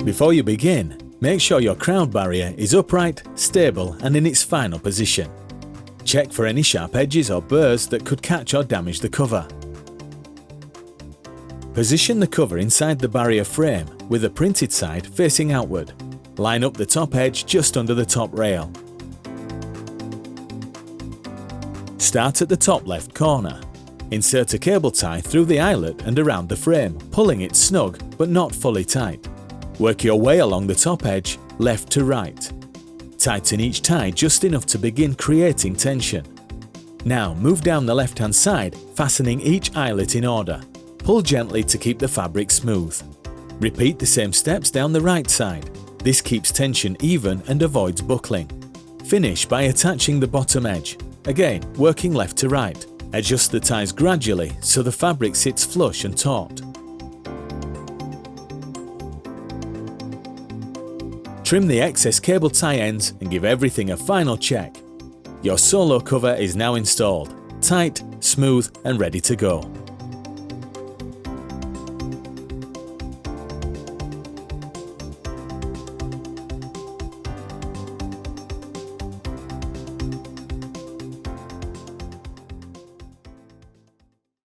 Before you begin, make sure your crown barrier is upright, stable and in its final position. Check for any sharp edges or burrs that could catch or damage the cover. Position the cover inside the barrier frame with the printed side facing outward. Line up the top edge just under the top rail. Start at the top left corner. Insert a cable tie through the eyelet and around the frame, pulling it snug but not fully tight. Work your way along the top edge, left to right. Tighten each tie just enough to begin creating tension. Now move down the left-hand side, fastening each eyelet in order. Pull gently to keep the fabric smooth. Repeat the same steps down the right side. This keeps tension even and avoids buckling. Finish by attaching the bottom edge. Again, working left to right. Adjust the ties gradually so the fabric sits flush and taut. Trim the excess cable tie ends and give everything a final check. Your solo cover is now installed, tight, smooth and ready to go.